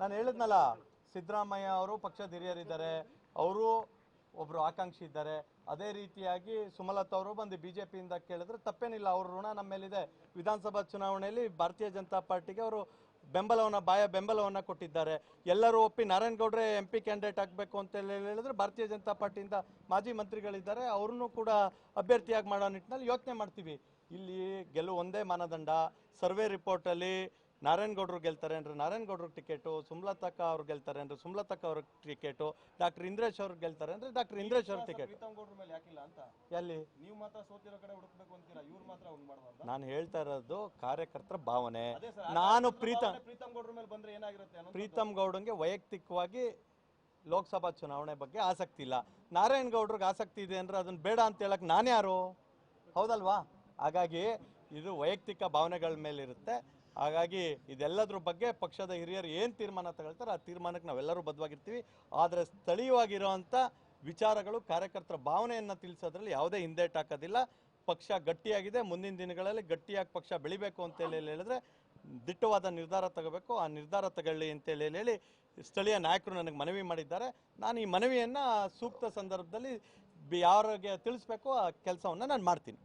ನಾನು ಹೇಳಿದ್ನಲ್ಲ, ಸಿದ್ದರಾಮಯ್ಯ ಅವರು ಪಕ್ಷದ ಹಿರಿಯರಿದ್ದಾರೆ, ಅವರು ಒಬ್ರು ಆಕಾಂಕ್ಷಿ ಇದ್ದಾರೆ. ಅದೇ ರೀತಿಯಾಗಿ ಸುಮಲತಾ ಅವರು ಬಂದು ಬಿಜೆಪಿಯಿಂದ ಕೇಳಿದ್ರೆ ತಪ್ಪೇನಿಲ್ಲ, ಅವ್ರ ಋಣ ನಮ್ಮ ಮೇಲಿದೆ. ವಿಧಾನಸಭಾ ಚುನಾವಣೆಯಲ್ಲಿ ಭಾರತೀಯ ಜನತಾ ಪಾರ್ಟಿಗೆ ಅವರು ಬೆಂಬಲವನ್ನ ಕೊಟ್ಟಿದ್ದಾರೆ. ಎಲ್ಲರೂ ಒಪ್ಪಿ ನಾರಾಯಣಗೌಡ್ರೆ MP ಕ್ಯಾಂಡಿಡೇಟ್ ಆಗಬೇಕು ಅಂತ ಹೇಳಿದ್ರೆ ಭಾರತೀಯ ಜನತಾ ಪಾರ್ಟಿಯಿಂದ ಮಾಜಿ ಮಂತ್ರಿಗಳಿದ್ದಾರೆ, ಅವ್ರನ್ನೂ ಕೂಡ ಅಭ್ಯರ್ಥಿಯಾಗಿ ಮಾಡೋ ನಿಟ್ಟಿನಲ್ಲಿ ಯೋಚನೆ ಮಾಡ್ತೀವಿ. ಇಲ್ಲಿ ಗೆಲುವು ಒಂದೇ ಮಾನದಂಡ. ಸರ್ವೆ ರಿಪೋರ್ಟಲ್ಲಿ ನಾರಾಯಣಗೌಡರು ಗೆಲ್ತಾರೆ ಅಂದ್ರೆ ನಾರಾಯಣಗೌಡರಿಗೆ ಟಿಕೆಟು, ಸುಮಲತಕ್ಕ ಅವ್ರು ಗೆಲ್ತಾರೆ ಅಂದ್ರೆ ಸುಮಲತಕ್ಕ ಅವ್ರಿಗೆ ಟಿಕೆಟು, ಡಾಕ್ಟರ್ ಇಂದ್ರೇಶ್ ಅವ್ರಿಗೆ ಗೆಲ್ತಾರೆ ಅಂದ್ರೆ ಡಾಕ್ಟರ್ ಇಂದ್ರೇಶ್ ಅವ್ರ ಟಿಕೆಟ್. ಎಲ್ಲಿ ನಾನು ಹೇಳ್ತಾ ಇರೋದು ಕಾರ್ಯಕರ್ತರ ಭಾವನೆ. ನಾನು ಪ್ರೀತಮ್ ಗೌಡಂಗೆ ವೈಯಕ್ತಿಕವಾಗಿ ಲೋಕಸಭಾ ಚುನಾವಣೆ ಬಗ್ಗೆ ಆಸಕ್ತಿ ಇಲ್ಲ. ನಾರಾಯಣಗೌಡ್ರಿಗೆ ಆಸಕ್ತಿ ಇದೆ ಅಂದ್ರೆ ಅದನ್ನ ಬೇಡ ಅಂತ ಹೇಳಕ್ ನಾನ್ಯಾರು? ಹೌದಲ್ವಾ? ಹಾಗಾಗಿ ಇದು ವೈಯಕ್ತಿಕ ಭಾವನೆಗಳ ಮೇಲಿರುತ್ತೆ. ಹಾಗಾಗಿ ಇದೆಲ್ಲದ್ರ ಬಗ್ಗೆ ಪಕ್ಷದ ಹಿರಿಯರು ಏನು ತೀರ್ಮಾನ ತಗೊಳ್ತಾರೆ ಆ ತೀರ್ಮಾನಕ್ಕೆ ನಾವೆಲ್ಲರೂ ಬದ್ಧವಾಗಿರ್ತೀವಿ. ಆದರೆ ಸ್ಥಳೀಯವಾಗಿರುವಂಥ ವಿಚಾರಗಳು ಕಾರ್ಯಕರ್ತರ ಭಾವನೆಯನ್ನು ತಿಳಿಸೋದ್ರಲ್ಲಿ ಯಾವುದೇ ಹಿಂದೇಟು ಹಾಕೋದಿಲ್ಲ. ಪಕ್ಷ ಗಟ್ಟಿಯಾಗಿದೆ. ಮುಂದಿನ ದಿನಗಳಲ್ಲಿ ಗಟ್ಟಿಯಾಗಿ ಪಕ್ಷ ಬೆಳಿಬೇಕು ಅಂತೇಳಿ ಹೇಳಿದ್ರೆ ದಿಟ್ಟವಾದ ನಿರ್ಧಾರ ತಗೋಬೇಕು. ಆ ನಿರ್ಧಾರ ತಗೊಳ್ಳಿ ಅಂತೇಳಿ ಹೇಳಿ ಸ್ಥಳೀಯ ನಾಯಕರು ನನಗೆ ಮನವಿ ಮಾಡಿದ್ದಾರೆ. ನಾನು ಈ ಮನವಿಯನ್ನು ಸೂಕ್ತ ಸಂದರ್ಭದಲ್ಲಿ ಯಾರಿಗೆ ತಿಳಿಸ್ಬೇಕು ಆ ಕೆಲಸವನ್ನು ನಾನು ಮಾಡ್ತೀನಿ.